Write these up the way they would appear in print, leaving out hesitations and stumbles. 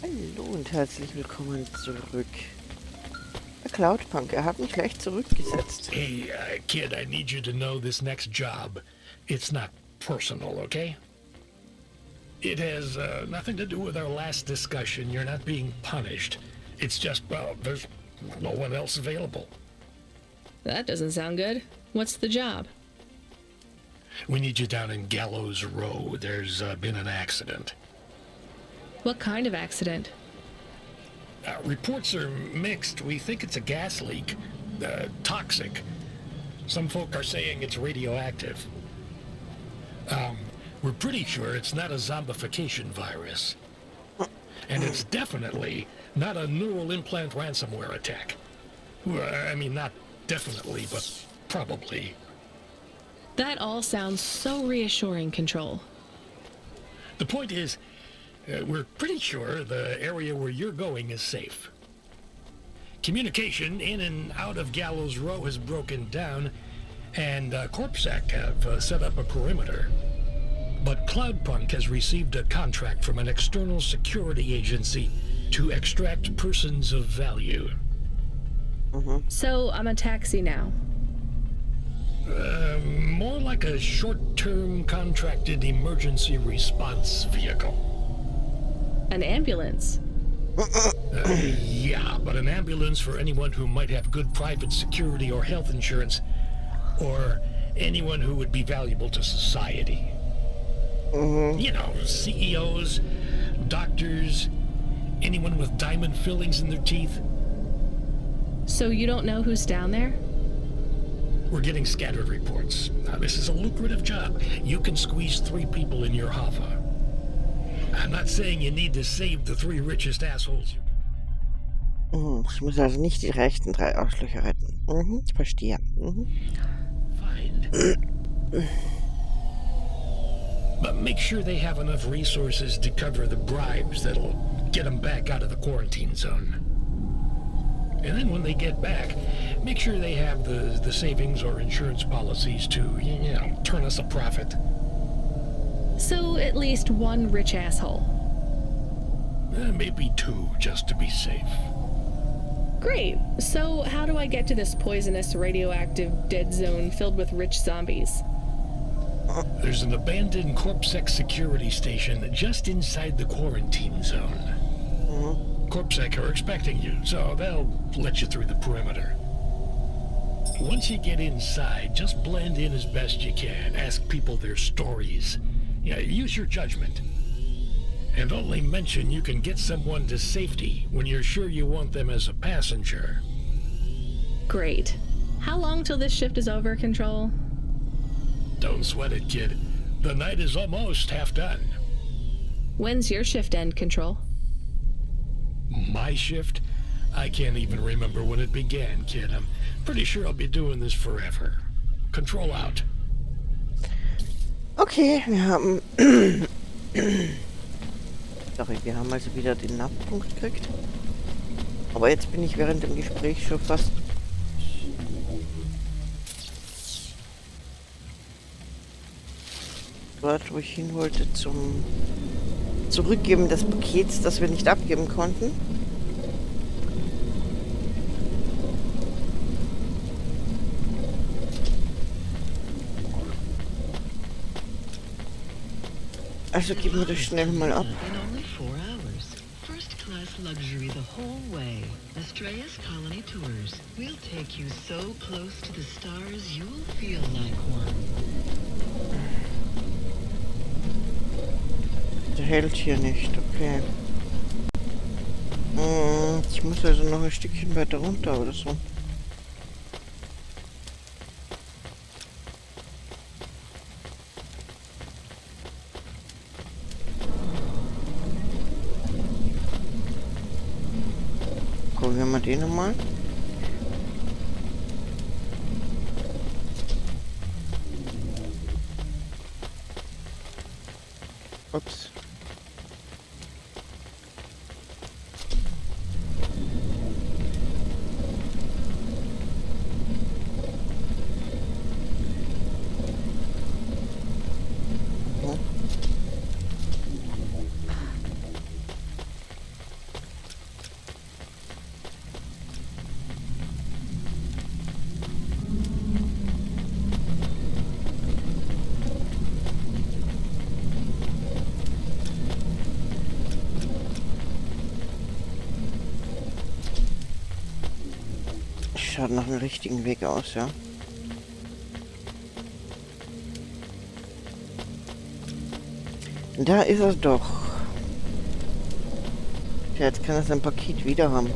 Hallo und herzlich willkommen zurück. Der Cloudpunk, er hat mich leicht zurückgesetzt. Hey, kid, I need you to know this next job. It's not personal, okay? It has nothing to do with our last discussion. You're not being punished. It's just, well, there's no one else available. That doesn't sound good. What's the job? We need you down in Gallows Row. There's been an accident. What kind of accident? Reports are mixed. We think it's a gas leak. Toxic. Some folk are saying it's radioactive. We're pretty sure it's not a zombification virus. And it's definitely not a neural implant ransomware attack. I mean, not definitely, but probably. That all sounds so reassuring, Control. The point is, we're pretty sure the area where you're going is safe. Communication in and out of Gallows Row has broken down, and CorpSec have set up a perimeter. But Cloudpunk has received a contract from an external security agency to extract persons of value. So I'm a taxi now. More like a short-term contracted emergency response vehicle. An ambulance. Yeah, but an ambulance for anyone who might have good private security or health insurance, or anyone who would be valuable to society. You know, CEOs, doctors, anyone with diamond fillings in their teeth. So you don't know who's down there? We're getting scattered reports. Now, this is a lucrative job. You can squeeze 3 people in your hover. I'm not saying you need to save the 3 richest assholes. Ich muss also nicht die rechten 3 Arschlöcher retten. Ich verstehe. Fine. But make sure they have enough resources to cover the bribes that'll get them back out of the quarantine zone. And then when they get back, make sure they have the savings or insurance policies to, you know, turn us a profit. So at least 1 rich asshole. Maybe 2, just to be safe. Great. So how do I get to this poisonous, radioactive dead zone filled with rich zombies? There's an abandoned CorpSec security station just inside the quarantine zone. CorpSec are expecting you, so they'll let you through the perimeter. Once you get inside, just blend in as best you can. Ask people their stories. Yeah, use your judgment. And only mention you can get someone to safety when you're sure you want them as a passenger. Great. How long till this shift is over, Control? Don't sweat it, kid. The night is almost half done. When's your shift end, Control? My shift? I can't even remember when it began, kid. I'm pretty sure I'll be doing this forever. Control out. Okay, wir haben... Sorry, wir haben also wieder den Nachtpunkt gekriegt. Aber jetzt bin ich während dem Gespräch schon fast... dort, wo ich hin wollte, zum Zurückgeben des Pakets, das wir nicht abgeben konnten. Also geben wir das schnell mal ab. Luxury the whole way. Astrea's Colony Tours. We'll take you so close to the stars you'll feel like one. Der hält hier nicht, okay. Ich muss also noch ein Stückchen weiter runter oder so. Probieren wir den nochmal. Ups. schaut nach dem richtigen Weg aus, ja. Da ist er doch. Ja, jetzt kann er sein Paket wieder haben.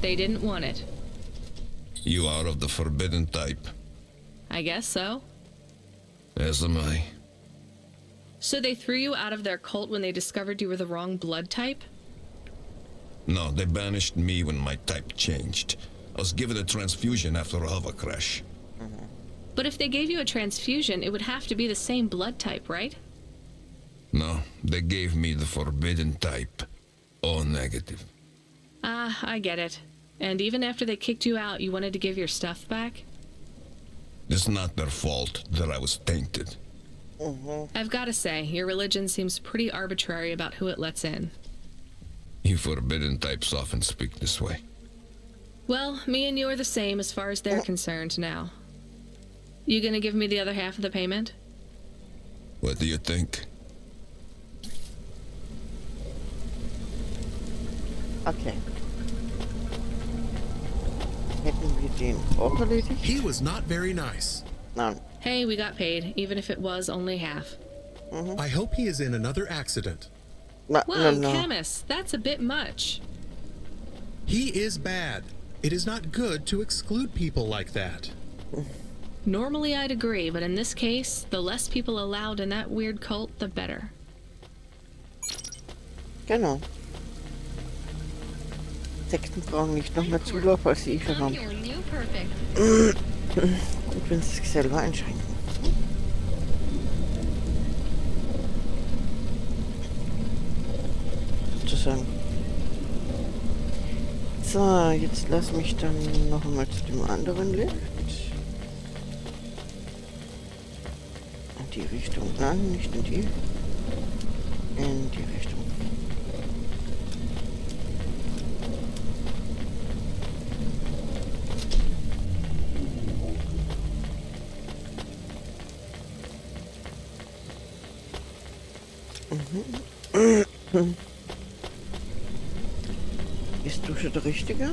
They didn't want it. You are of the forbidden type. I guess so. As am I. So they threw you out of their cult when they discovered you were the wrong blood type? No, they banished me when my type changed. I was given a transfusion after a hover crash. But if they gave you a transfusion, it would have to be the same blood type, right? No, they gave me the forbidden type. O negative. Ah, I get it. And even after they kicked you out, you wanted to give your stuff back? It's not their fault that I was tainted. I've got to say, your religion seems pretty arbitrary about who it lets in. You forbidden types often speak this way. Well, me and you are the same as far as they're concerned now. You gonna give me the other half of the payment? What do you think? Okay. Hätten wir den auch erledigt? He was not very nice. Nein. Hey, we got paid, even if it was only half. I hope he is in another accident. No, Whoa, no. chemist, that's a bit much. He is bad. It is not good to exclude people like that. Normally I'd agree, but in this case, the less people allowed in that weird cult, the better. Genau. Sekten brauchen nicht noch mehr Zulauf, als sie schon haben. Gut, wenn sie sich selber einschränken. Sozusagen. So, jetzt lass mich dann noch einmal zu dem anderen Lift. In die Richtung. Nein, nicht in die. In die Richtung. Ist du schon der Richtige?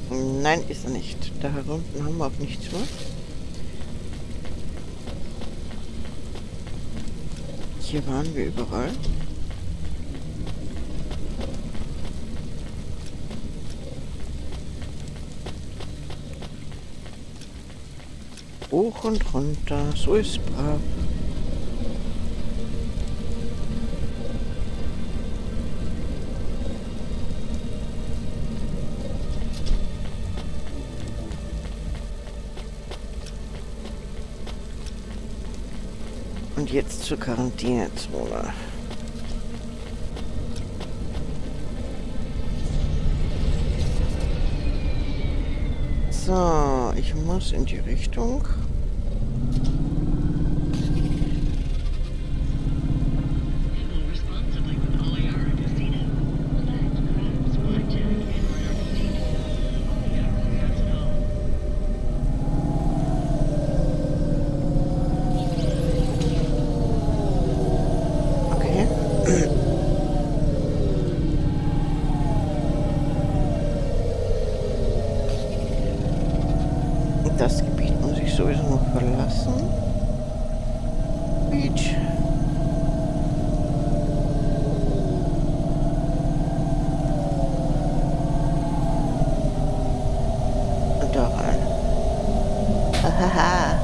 Nein, ist er nicht. Da herunten haben wir auch nichts mehr. Hier waren wir überall. Hoch und runter, so ist brav. Und jetzt zur Quarantänezone. So, ich muss in die Richtung. Das Gebiet muss ich sowieso noch verlassen. Beach. Und da rein. Hahaha.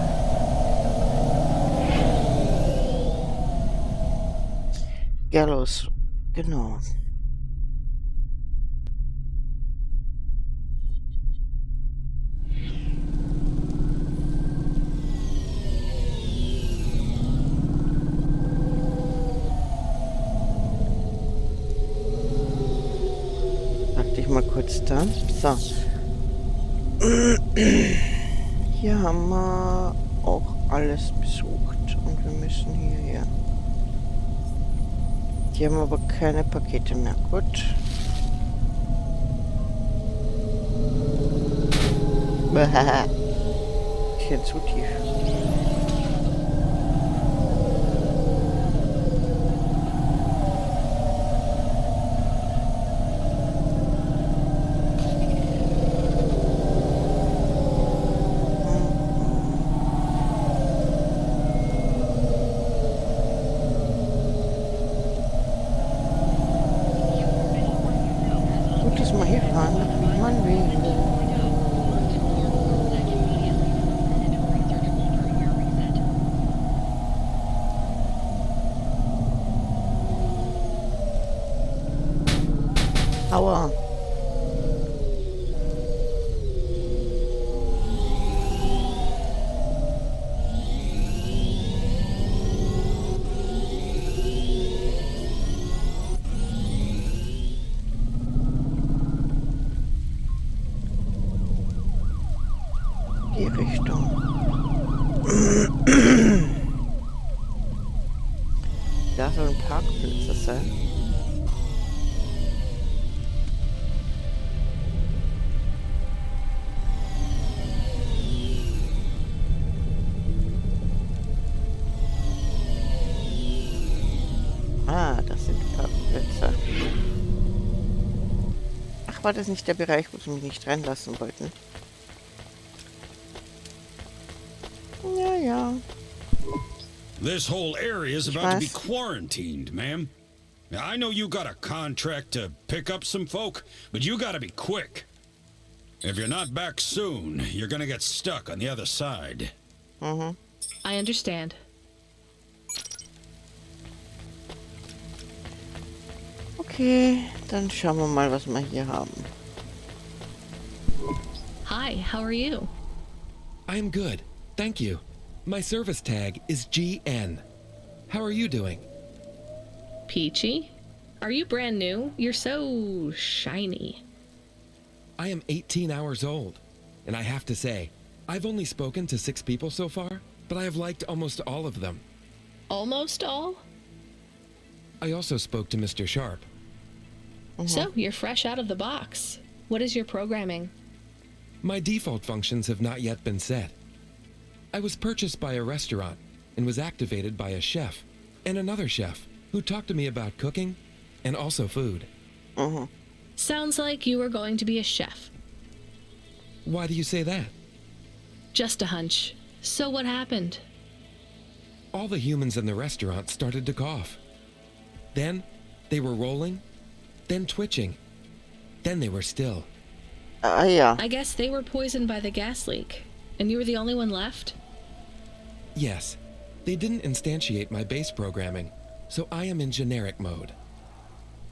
Gallows. Genau. Mal kurz da. So. Hier haben wir auch alles besucht und wir müssen hierher. Hier haben wir aber keine Pakete mehr. Gut. Bisschen zu tief. Aua. Die Richtung. Da soll ein Parkplatz sein. Ah, das sind die Parkplätze. Ach, war das nicht der Bereich, wo sie mich nicht reinlassen wollten? Ja, ja. This whole area is about to be quarantined, ma'am. Now, I know you got a contract to pick up some folk, but you gotta be quick. If you're not back soon, you're gonna get stuck on the other side. I understand. Okay, dann schauen wir mal, was wir hier haben. Hi, how are you? I am good, thank you. My service tag is GN. How are you doing? Peachy? Are you brand new? You're so shiny. I am 18 hours old, and I have to say, I've only spoken to 6 people so far, but I have liked almost all of them. Almost all? I also spoke to Mr. Sharp. So, you're fresh out of the box. What is your programming? My default functions have not yet been set. I was purchased by a restaurant and was activated by a chef and another chef who talked to me about cooking and also food. Sounds like you were going to be a chef. Why do you say that? Just a hunch. So what happened? All the humans in the restaurant started to cough. Then they were rolling, then twitching, then they were still. Ja. I guess they were poisoned by the gas leak, and you were the only one left? Yes, they didn't instantiate my base programming, so I am in generic mode.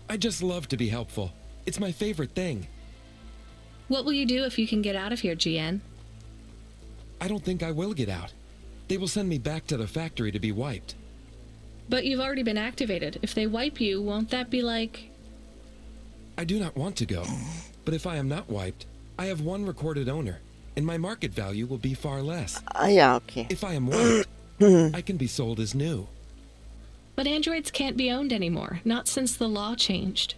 I just love to be helpful. It's my favorite thing. What will you do if you can get out of here, GN? I don't think I will get out. They will send me back to the factory to be wiped. But you've already been activated. If they wipe you, won't that be like... I do not want to go, but if I am not wiped, I have one recorded owner, and my market value will be far less. Ja, okay. If I am wiped, I can be sold as new. But androids can't be owned anymore, not since the law changed.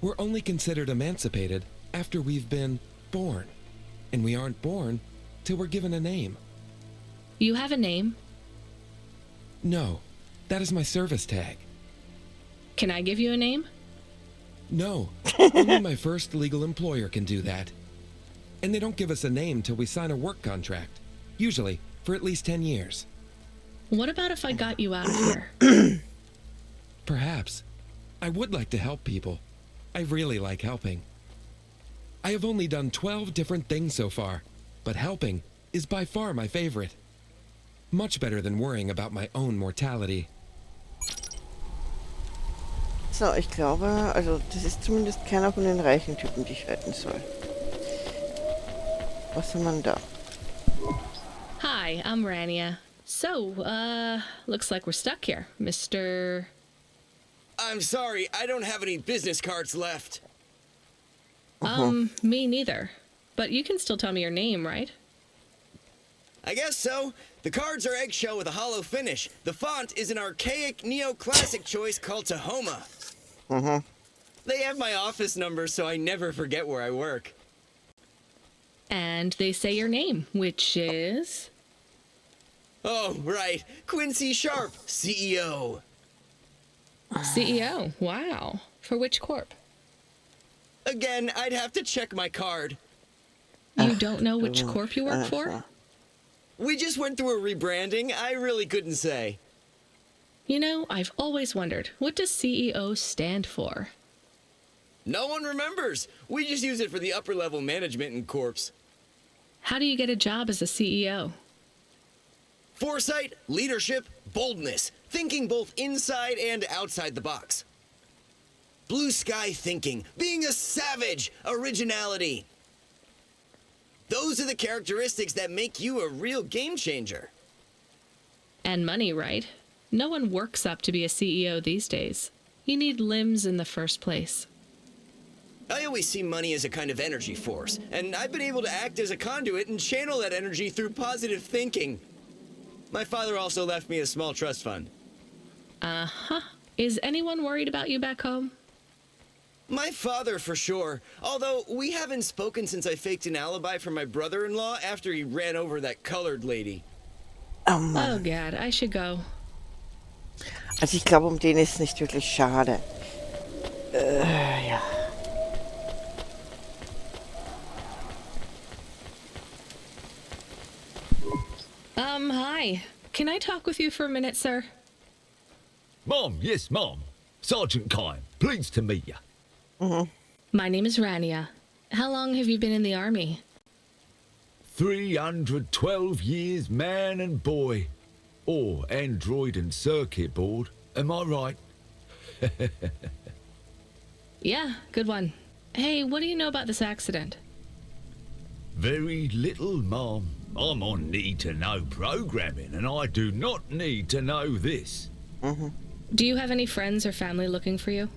We're only considered emancipated after we've been born, and we aren't born till we're given a name. You have a name. No, that is my service tag. Can I give you a name? No, only my first legal employer can do that. And they don't give us a name till we sign a work contract, usually for at least 10 years. What about if I got you out of here? Perhaps. I would like to help people. I really like helping. I have only done 12 different things so far, but helping is by far my favorite. Much better than worrying about my own mortality. So, ich glaube, also das ist zumindest keiner von den reichen Typen, die ich retten soll. Was haben wir da? Hi, I'm Rania. So, looks like we're stuck here, Mr... I'm sorry, I don't have any business cards left. Me neither. But you can still tell me your name, right? I guess so. The cards are eggshell with a hollow finish. The font is an archaic neoclassic choice called Tahoma. They have my office number, so I never forget where I work. And they say your name, which is... Oh, right. Quincy Sharp, CEO. CEO, wow. For which corp? Again, I'd have to check my card. You don't know which corp you work for? We just went through a rebranding. I really couldn't say. You know, I've always wondered, what does CEO stand for? No one remembers. We just use it for the upper level management in corps. How do you get a job as a CEO? Foresight, leadership, boldness. Thinking both inside and outside the box. blue sky thinking, being a savage, originality. Those are the characteristics that make you a real game changer. And money, right? No one works up to be a CEO these days. You need limbs in the first place. I always see money as a kind of energy force, and I've been able to act as a conduit and channel that energy through positive thinking. My father also left me a small trust fund. Uh-huh. Is anyone worried about you back home? My father, for sure. Although, we haven't spoken since I faked an alibi for my brother-in-law after he ran over that colored lady. Oh God, I should go. Also ich glaube, um den ist es nicht wirklich schade. Ja. Hi. Can I talk with you for a minute, sir? Mom, yes, Mom. Sergeant Kime, pleased to meet you. My name is Rania. How long have you been in the army? 312 years, man and boy. Or android and circuit board. Am I right? Yeah, good one. Hey, what do you know about this accident? Very little, Mom. I'm on need-to-know programming, and I do not need to know this. Do you have any friends or family looking for you?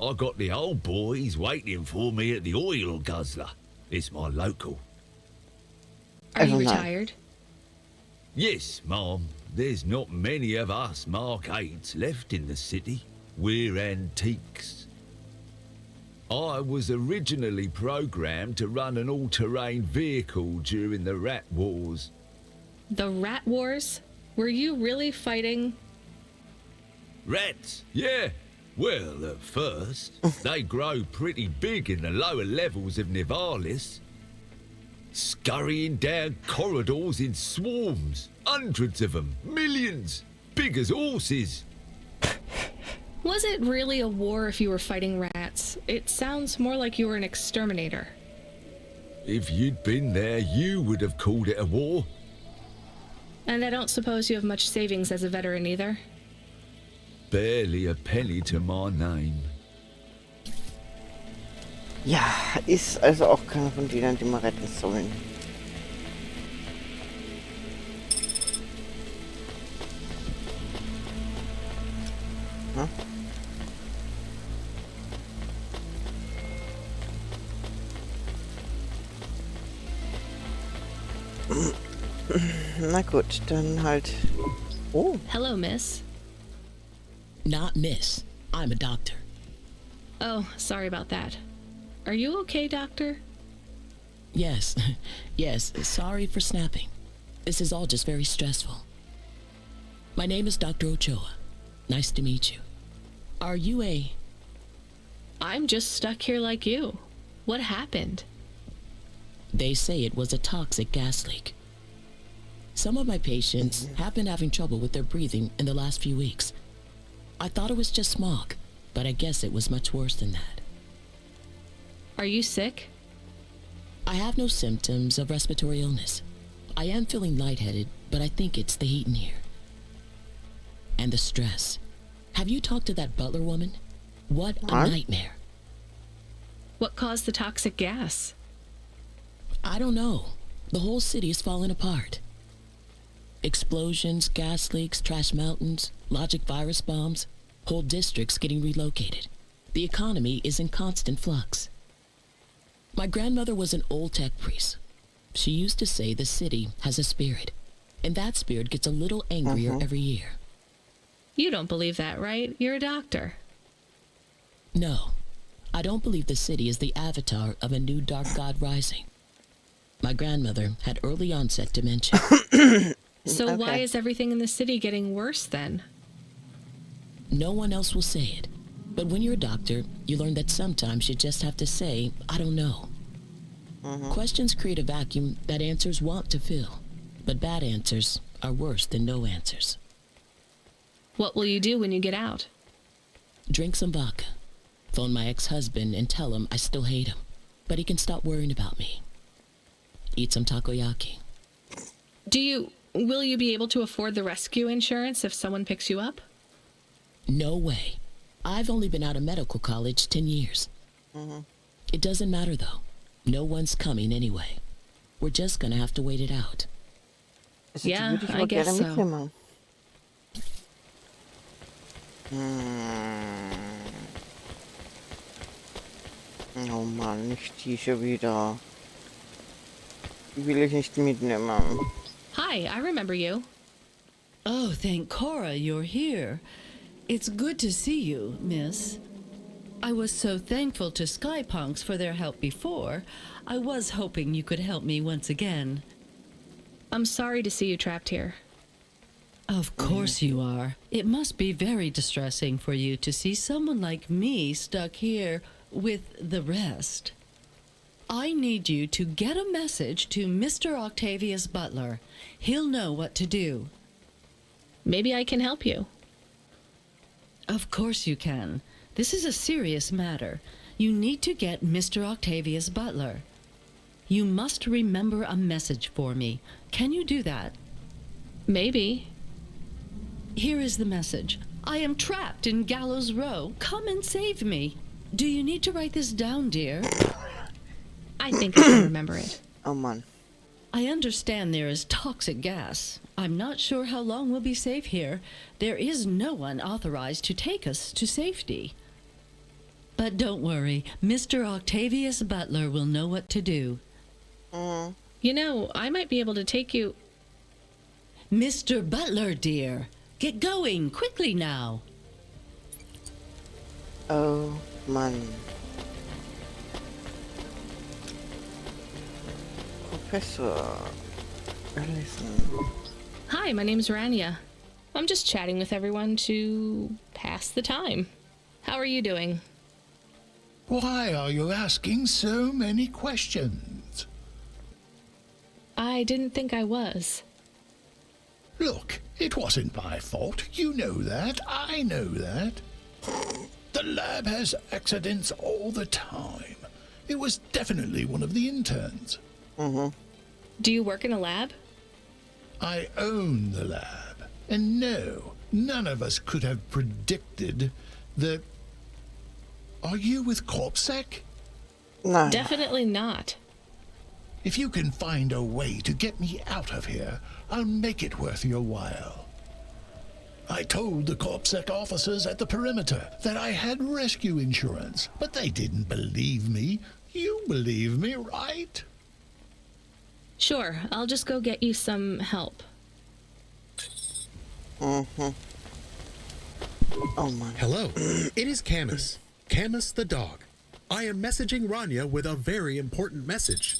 I got the old boys waiting for me at the oil guzzler. It's my local. Are you retired? Yes, Mom. There's not many of us Mark 8s left in the city. We're antiques. I was originally programmed to run an all-terrain vehicle during the Rat Wars. The Rat Wars? Were you really fighting? Rats? Yeah. Well, at first, they grow pretty big in the lower levels of Nivalis. Scurrying down corridors in swarms. Hundreds of them. Millions. Big as horses. Was it really a war if you were fighting rats? It sounds more like you were an exterminator. If you'd been there, you would have called it a war. And I don't suppose you have much savings as a veteran either? Barely a penny to my name. Ja, ist also auch keiner von denen, die man retten sollen. Hm? Na gut, dann halt. Oh. Hello, miss. Not miss. I'm a doctor. Oh, sorry about that. Are you okay, doctor? Yes. Yes, sorry for snapping. This is all just very stressful. My name is Dr. Ochoa. Nice to meet you. Are you a... I'm just stuck here like you. What happened? They say it was a toxic gas leak. Some of my patients have been having trouble with their breathing in the last few weeks. I thought it was just smog, but I guess it was much worse than that. Are you sick? I have no symptoms of respiratory illness. I am feeling lightheaded, but I think it's the heat in here. And the stress. Have you talked to that butler woman? What a nightmare. What caused the toxic gas? I don't know. The whole city is falling apart. Explosions, gas leaks, trash mountains, logic virus bombs, whole districts getting relocated. The economy is in constant flux. My grandmother was an old tech priest. She used to say the city has a spirit, and that spirit gets a little angrier every year. You don't believe that, right? You're a doctor. No, I don't believe the city is the avatar of a new dark god rising. My grandmother had early onset dementia. So why is everything in the city getting worse then? No one else will say it. But when you're a doctor, you learn that sometimes you just have to say, I don't know. Questions create a vacuum that answers want to fill. But bad answers are worse than no answers. What will you do when you get out? Drink some vodka. Phone my ex-husband and tell him I still hate him, but he can stop worrying about me. Eat some takoyaki. Will you be able to afford the rescue insurance if someone picks you up? No way. I've only been out of medical college 10 years. It doesn't matter, though. No one's coming anyway. We're just gonna have to wait it out. Also, die Ja, würde ich I aber gerne guess so. mitnehmen. Oh Mann, nicht die schon wieder. Die will ich nicht mitnehmen. Hi, I remember you. Oh, thank Cora you're here. It's good to see you, miss. I was so thankful to Skypunks for their help before. I was hoping you could help me once again. I'm sorry to see you trapped here. Of course you are. It must be very distressing for you to see someone like me stuck here with the rest. I need you to get a message to Mr. Octavius Butler. He'll know what to do. Maybe I can help you. Of course you can. This is a serious matter. You need to get Mr. Octavius Butler. You must remember a message for me. Can you do that? Maybe. Here is the message. I am trapped in Gallows Row. Come and save me. Do you need to write this down, dear? I think I can remember it. Oh Mann. I understand there is toxic gas. I'm not sure how long we'll be safe here. There is no one authorized to take us to safety. But don't worry, Mr. Octavius Butler will know what to do. You know, I might be able to take you... Mr. Butler, dear, get going quickly now. Oh Mann. Professor Allison. Hi, my name's Rania. I'm just chatting with everyone to pass the time. How are you doing? Why are you asking so many questions? I didn't think I was. Look, it wasn't my fault. You know that. I know that. The lab has accidents all the time. It was definitely one of the interns. Do you work in a lab? I own the lab. And no, none of us could have predicted that... Are you with CorpSec? No. Definitely not. If you can find a way to get me out of here, I'll make it worth your while. I told the CorpSec officers at the perimeter that I had rescue insurance, but they didn't believe me. You believe me, right? Sure, I'll just go get you some help. Oh Mann. Hello, it is Camus. Camus the dog. I am messaging Rania with a very important message.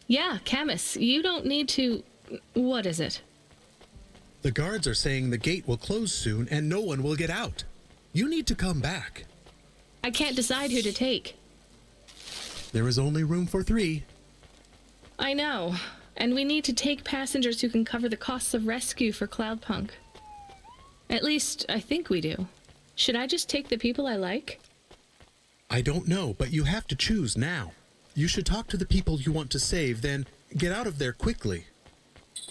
Yeah, Camus, you don't need to... What is it? The guards are saying the gate will close soon and no one will get out. You need to come back. I can't decide who to take. There is only room for 3. I know, and we need to take passengers who can cover the costs of rescue for Cloudpunk. At least, I think we do. Should I just take the people I like? I don't know, but you have to choose now. You should talk to the people you want to save, then get out of there quickly.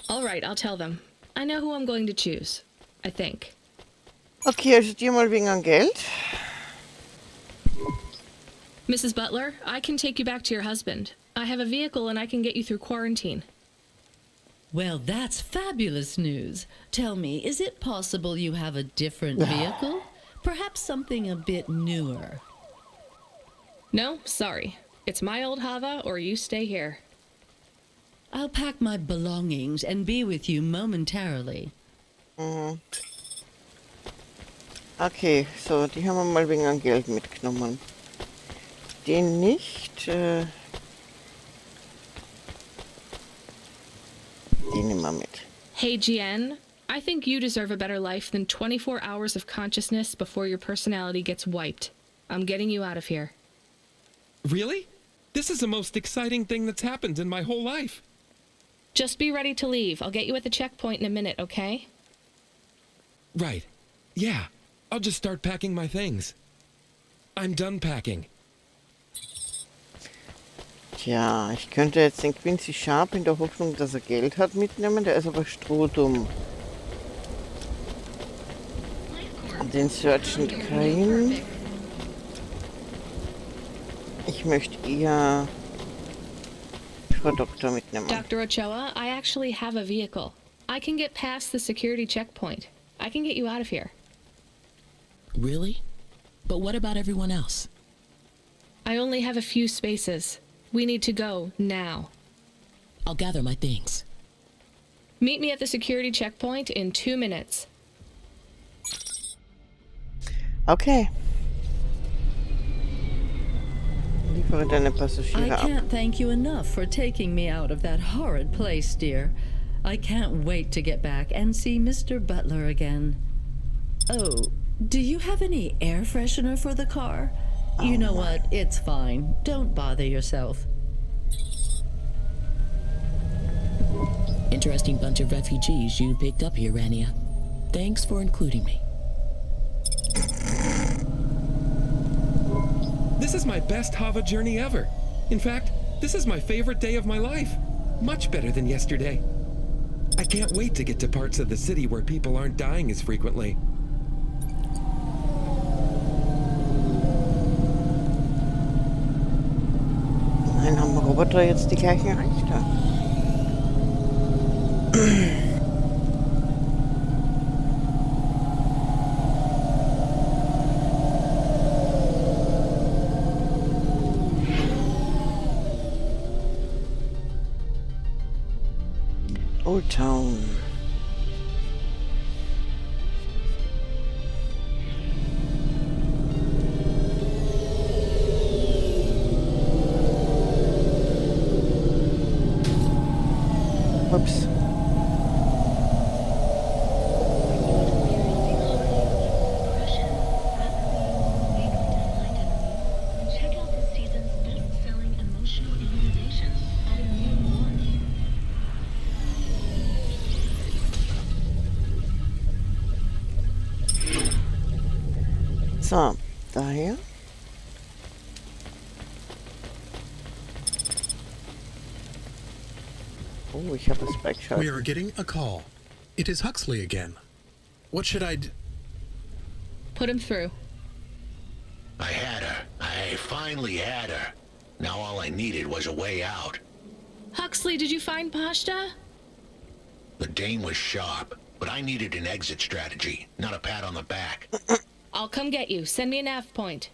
All right, I'll tell them. I know who I'm going to choose. I think. Okay, also dir mal wegen an Geld. Mrs. Butler, I can take you back to your husband. I have a vehicle and I can get you through quarantine. Well, that's fabulous news. Tell me, is it possible you have a different vehicle? Perhaps something a bit newer? No, sorry. It's my old Hava or you stay here. I'll pack my belongings and be with you momentarily. Okay, so die haben wir mal wegen an Geld mitgenommen. Den nicht. Den nehmen wir mit. Hey, GN, I think you deserve a better life than 24 hours of consciousness before your personality gets wiped. I'm getting you out of here. Really? This is the most exciting thing that's happened in my whole life. Just be ready to leave. I'll get you at the checkpoint in a minute, okay? Right. Yeah. I'll just start packing my things. I'm done packing. Tja, ich könnte jetzt den Quincy Sharp in der Hoffnung, dass er Geld hat, mitnehmen. Der ist aber strohdumm. Den Search and Crime. Ich möchte eher Frau Doktor mitnehmen. Dr. Ochoa, I actually have a vehicle. I can get past the security checkpoint. I can get you out of here. Really? But what about everyone else? I only have a few spaces. We need to go now. I'll gather my things. Meet me at the security checkpoint in 2 minutes. Okay. Liefere deine I Passagiere ab. can't thank you enough for taking me out of that horrid place, dear. I can't wait to get back and see Mr. Butler again. Oh, do you have any air freshener for the car? You know what? It's fine. Don't bother yourself. Interesting bunch of refugees you picked up here, Rania. Thanks for including me. This is my best Hava journey ever. In fact, this is my favorite day of my life. Much better than yesterday. I can't wait to get to parts of the city where people aren't dying as frequently. Nein, haben Roboter jetzt die gleichen Rechte? Old Town. Ups. So, daher. Oh, ich habe es weggeschaltet. We are getting a call. It is Huxley again. What should I do? Put him through. I had her. I finally had her. Now all I needed was a way out. Huxley, did you find Pashta? The dame was sharp, but I needed an exit strategy, not a pat on the back. I'll come get you. Send me a nav point.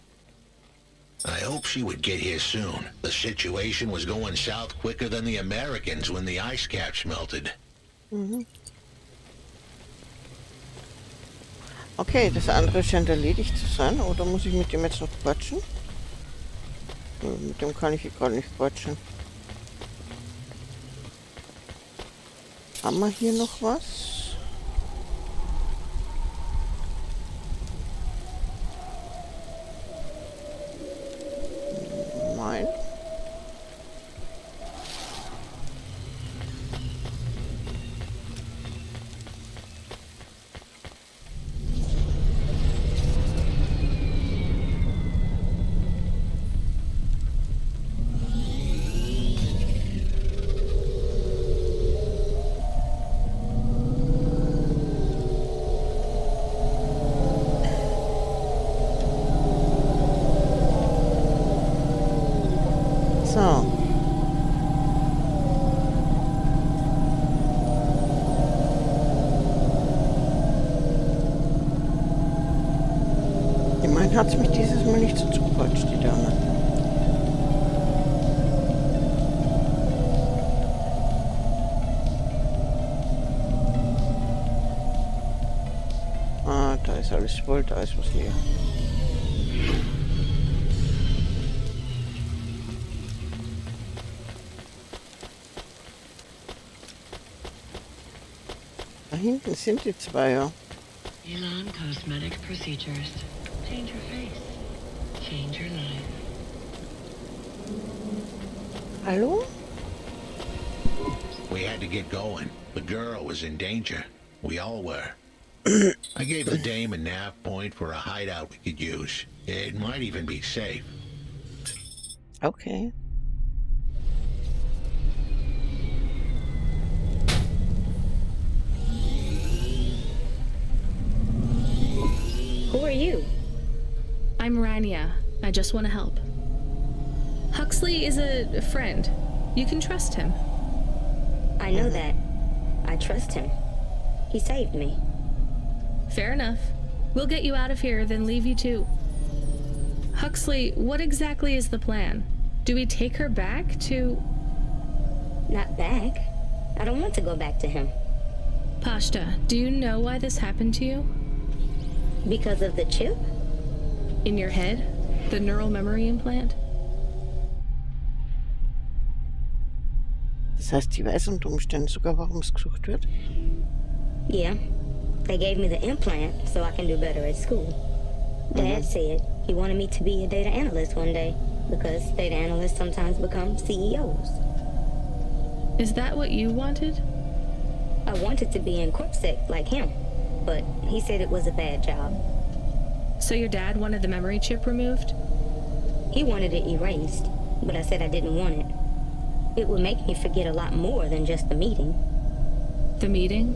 I hope she would get here soon. The situation was going south quicker than the Americans when the ice caps melted. Okay, das andere scheint erledigt zu sein. Oder muss ich mit dem jetzt noch quatschen? Mit dem kann ich gerade nicht quatschen. Haben wir hier noch was? Nein. So. Immerhin hat es mich dieses Mal nicht so zugequatscht, die Dame. Ah, da ist alles voll, da ist was leer. Da hinten sind die zwei, ja. Elon Cosmetic Procedures. Change your face. Change your life. Hallo? We had to get going. The girl was in danger. We all were. I gave the dame a nav point for a hideout we could use. It might even be safe. Okay. Rania. I just want to help. Huxley is a friend. You can trust him. I know that. I trust him. He saved me. Fair enough. We'll get you out of here, then leave you to... Huxley, what exactly is the plan? Do we take her back to... Not back. I don't want to go back to him. Pashta, do you know why this happened to you? Because of the chip? In your head? The neural memory implant? Das heißt, sie weiß unter Umständen sogar, warum es gesucht wird? Yeah. They gave me the implant so I can do better at school. Dad said he wanted me to be a data analyst one day because data analysts sometimes become CEOs. Is that what you wanted? I wanted to be in CorpSec like him, but he said it was a bad job. So your dad wanted the memory chip removed? He wanted it erased, but I said I didn't want it. It would make me forget a lot more than just the meeting. The meeting?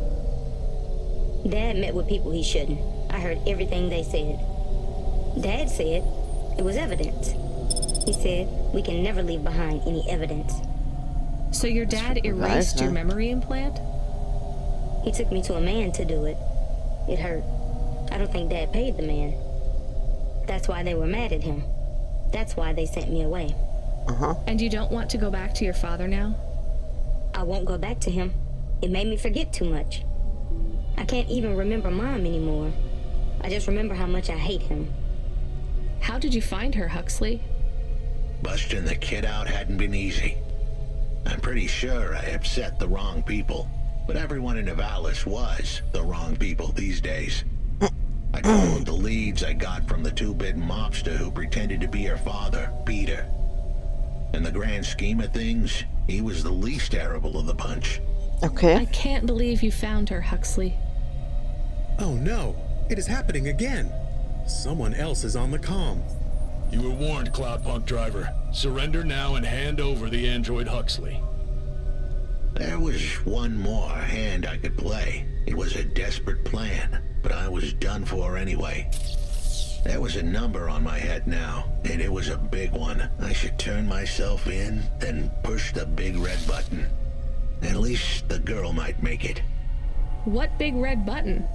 Dad met with people he shouldn't. I heard everything they said. Dad said it was evidence. He said we can never leave behind any evidence. So your dad erased your memory implant? He took me to a man to do it. It hurt. I don't think Dad paid the man. That's why they were mad at him. That's why they sent me away. And you don't want to go back to your father now? I won't go back to him. It made me forget too much. I can't even remember Mom anymore. I just remember how much I hate him. How did you find her, Huxley? Busting the kid out hadn't been easy. I'm pretty sure I upset the wrong people, but everyone in Nivalis was the wrong people these days. I followed the leads I got from the two-bit mobster who pretended to be her father, Peter. In the grand scheme of things, he was the least terrible of the bunch. Okay. I can't believe you found her, Huxley. Oh no, it is happening again. Someone else is on the comm. You were warned, Cloudpunk driver. Surrender now and hand over the android Huxley. There was one more hand I could play. It was a desperate plan, but I was done for anyway. There was a number on my head now, and it was a big one. I should turn myself in, then push the big red button. At least the girl might make it. What big red button?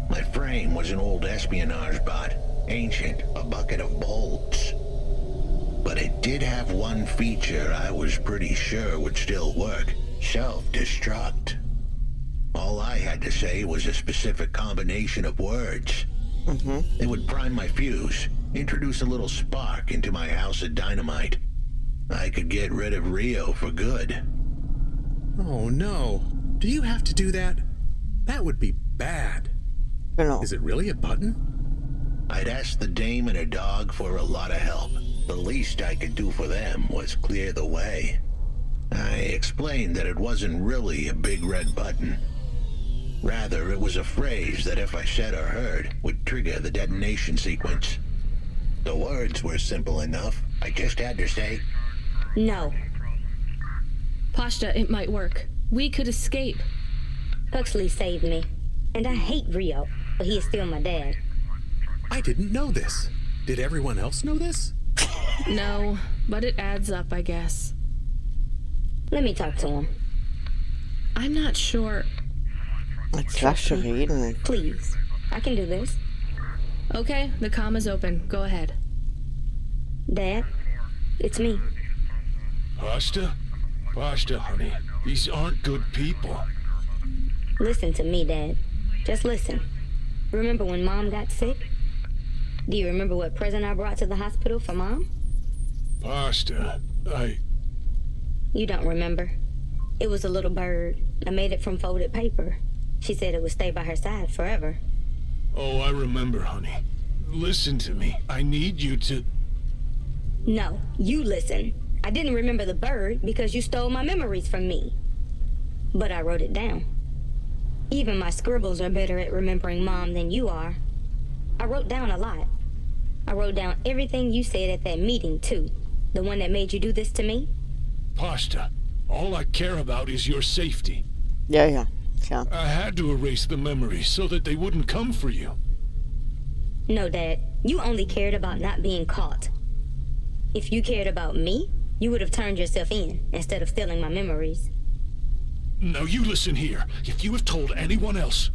My frame was an old espionage bot. Ancient, a bucket of bolts. But it did have one feature I was pretty sure would still work. Self-destruct. All I had to say was a specific combination of words. It would prime my fuse, introduce a little spark into my house of dynamite. I could get rid of Rio for good. Oh no. Do you have to do that? That would be bad. Is it really a button? I'd asked the dame and her dog for a lot of help. The least I could do for them was clear the way. I explained that it wasn't really a big red button. Rather, it was a phrase that if I said or heard, would trigger the detonation sequence. The words were simple enough. I just had to say, no. Pashta, it might work. We could escape. Huxley saved me. And I hate Rio, but he is still my dad. I didn't know this. Did everyone else know this? No, but it adds up, I guess. Let me talk to him. I'm not sure. Jetzt lass schon reden. Please, I can do this. Okay, the comm is open. Go ahead. Dad, it's me. Pashta? Pashta, honey. These aren't good people. Listen to me, Dad. Just listen. Remember when Mom got sick? Do you remember what present I brought to the hospital for Mom? Pashta, You don't remember. It was a little bird. I made it from folded paper. She said it would stay by her side forever. Oh, I remember, honey. Listen to me. I need you to... No, you listen. I didn't remember the bird because you stole my memories from me. But I wrote it down. Even my scribbles are better at remembering Mom than you are. I wrote down a lot. I wrote down everything you said at that meeting, too. The one that made you do this to me. Pashta, all I care about is your safety. Ja, klar. I had to erase the memories so that they wouldn't come for you. No, Dad. You only cared about not being caught. If you cared about me, you would have turned yourself in instead of stealing my memories. Now you listen here. If you have told anyone else...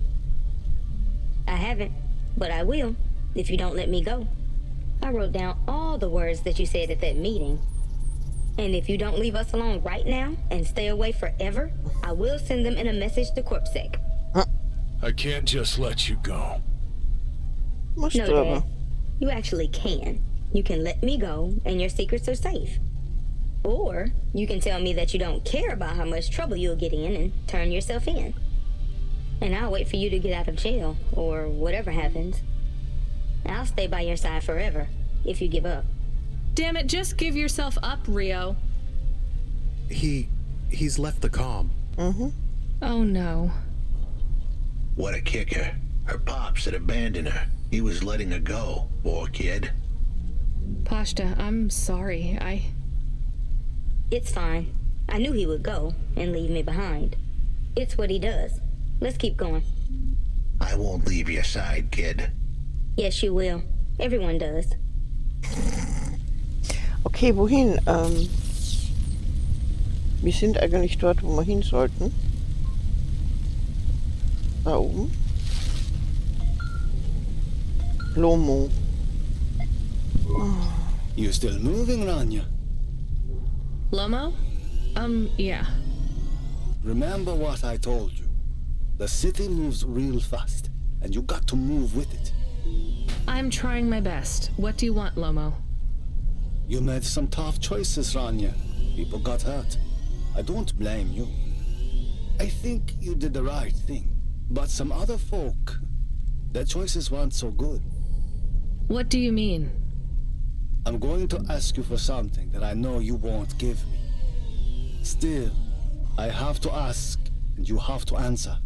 I haven't, but I will, if you don't let me go. I wrote down all the words that you said at that meeting. And if you don't leave us alone right now and stay away forever, I will send them in a message to CorpSec. I can't just let you go. No, Dad. You actually can. You can let me go and your secrets are safe. Or you can tell me that you don't care about how much trouble you'll get in and turn yourself in. And I'll wait for you to get out of jail, or whatever happens. I'll stay by your side forever, if you give up. Damn it, just give yourself up, Rio. He's left the comm. Oh no. What a kicker. Her pops had abandoned her. He was letting her go, poor kid. Pashta, I'm sorry. It's fine. I knew he would go and leave me behind. It's what he does. Let's keep going. I won't leave your side, kid. Yes, you will. Everyone does. Okay, wohin? Wir sind eigentlich dort, wo wir hin sollten. Da oben. Lomo. You still moving, Rania? Lomo? Yeah. Remember what I told you. The city moves real fast, and you got to move with it. I'm trying my best. What do you want, Lomo? You made some tough choices, Rania. People got hurt. I don't blame you. I think you did the right thing. But some other folk, their choices weren't so good. What do you mean? I'm going to ask you for something that I know you won't give me. Still, I have to ask, and you have to answer.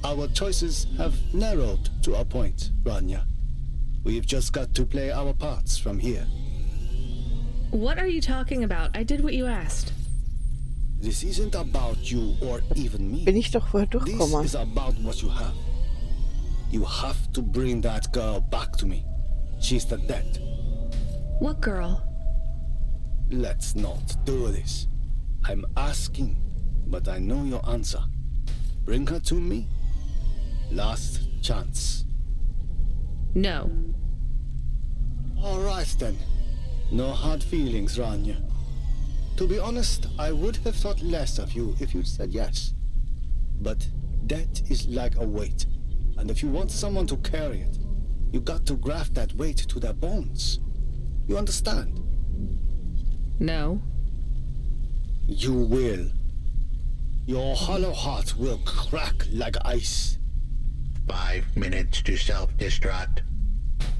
Our choices have narrowed to a point, Rania. We've just got to play our parts from here. What are you talking about? I did what you asked. This isn't about you or even me. Bin ich doch vorher durchgekommen. This is about what you have. You have to bring that girl back to me. She's the dead. What girl? Let's not do this. I'm asking, but I know your answer. Bring her to me. Last chance. No. All right then. No hard feelings, Rania. To be honest, I would have thought less of you if you said yes. But death is like a weight, and if you want someone to carry it, you got to graft that weight to their bones. You understand? No. You will. Your hollow heart will crack like ice. 5 minutes to self-destruct.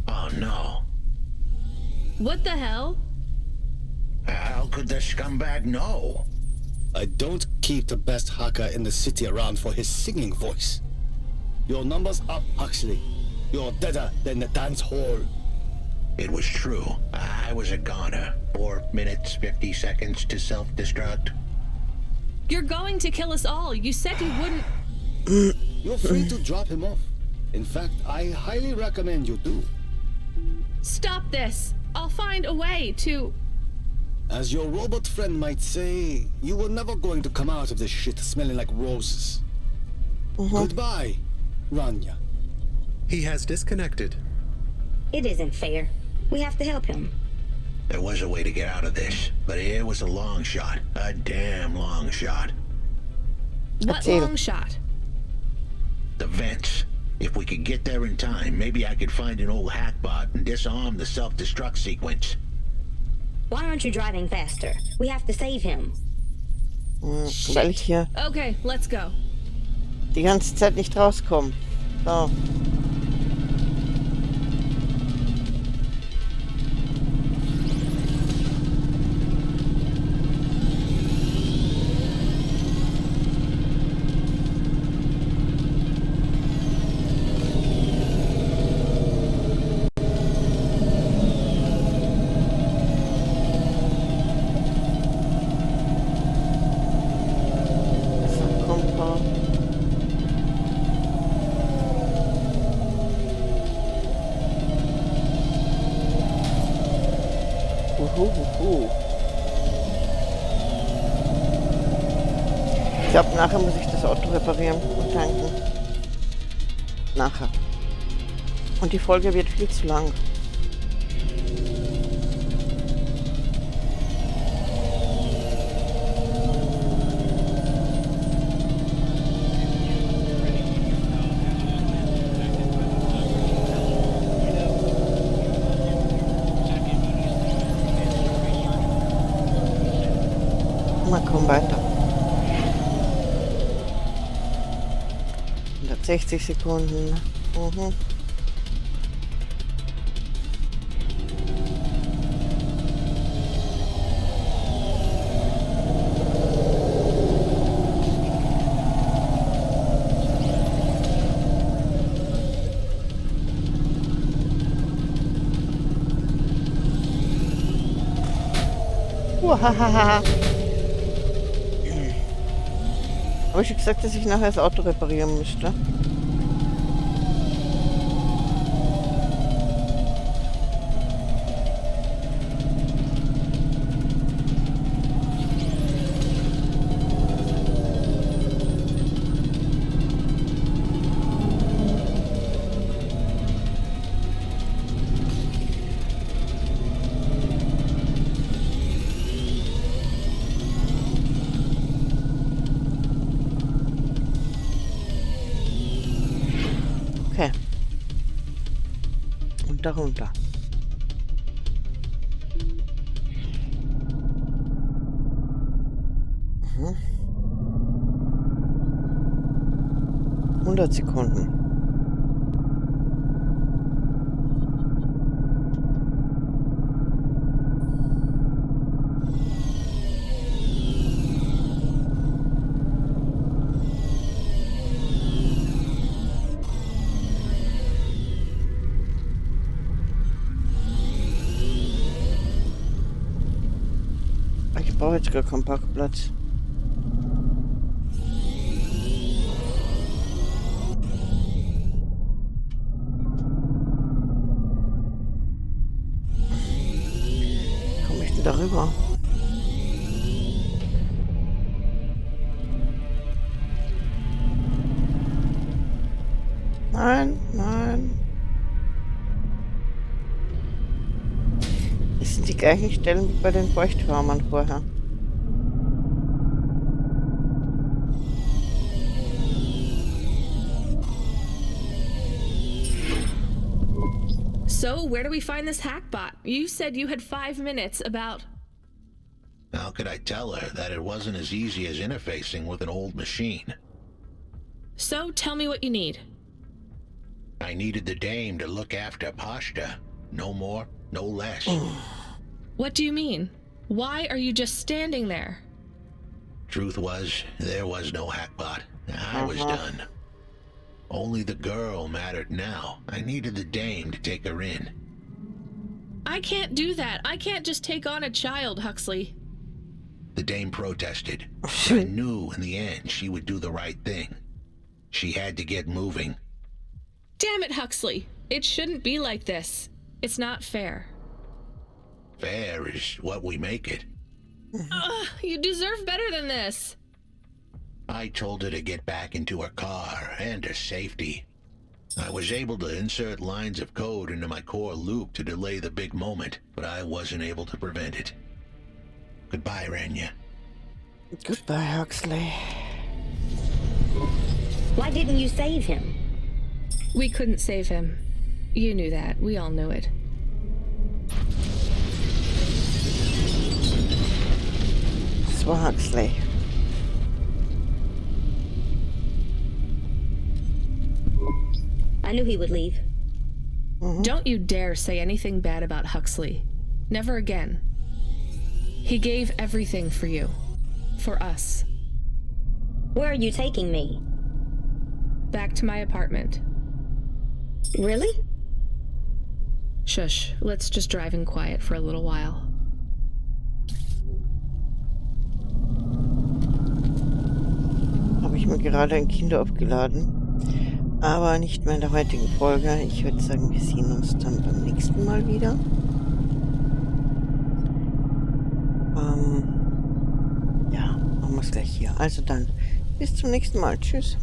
Oh no. What the hell? How could the scumbag know? I don't keep the best hacker in the city around for his singing voice. Your number's up, Huxley. You're deader than the dance hall. It was true. I was a goner. 4 minutes, 50 seconds to self-destruct. You're going to kill us all. You said you wouldn't... You're free to drop him off. In fact, I highly recommend you do. Stop this. I'll find a way to... As your robot friend might say, you were never going to come out of this shit smelling like roses. Goodbye, Rania. He has disconnected. It isn't fair. We have to help him. There was a way to get out of this, but it was a long shot. A damn long shot. What long shot? The vents. If we could get there in time, maybe I could find an old hackbot and disarm the self-destruct sequence. Why aren't you driving faster? We have to save him. Weil ich hier Okay, let's go. die ganze Zeit nicht rauskomme. So. Ich glaube, nachher muss ich das Auto reparieren und tanken. Nachher. Und die Folge wird viel zu lang. Mal komm weiter. 160 Sekunden. Mhm. Uhahaha. Habe ich schon gesagt, dass ich nachher das Auto reparieren müsste? Okay. Und darunter. Mhm. 100 Sekunden. Ich brauche jetzt gar keinen Parkplatz. Komme ich denn darüber? Nein, nein. Das sind die gleichen Stellen wie bei den Feuchtwürmern vorher. So, where do we find this hackbot? You said you had 5 minutes about... How could I tell her that it wasn't as easy as interfacing with an old machine? So, tell me what you need. I needed the dame to look after Pashta. No more, no less. What do you mean? Why are you just standing there? Truth was, there was no hackbot. I was done. Only the girl mattered now. I needed the dame to take her in. I can't do that. I can't just take on a child, Huxley. The dame protested. I knew in the end she would do the right thing. She had to get moving. Damn it, Huxley. It shouldn't be like this. It's not fair. Fair is what we make it. You deserve better than this. I told her to get back into her car and her safety. I was able to insert lines of code into my core loop to delay the big moment, but I wasn't able to prevent it. Goodbye, Rania. Goodbye, Huxley. Why didn't you save him? We couldn't save him. You knew that. We all knew it. Das war Huxley. I knew he would leave. Don't you dare say anything bad about Huxley. Never again. He gave everything for you. For us. Where are you taking me? Back to my apartment. Really? Shush. Let's just drive in quiet for a little while. Habe ich mir gerade ein Kind aufgeladen. Aber nicht mehr in der heutigen Folge. Ich würde sagen, wir sehen uns dann beim nächsten Mal wieder. Ja, machen wir es gleich hier. Also dann, Bis zum nächsten Mal. Tschüss.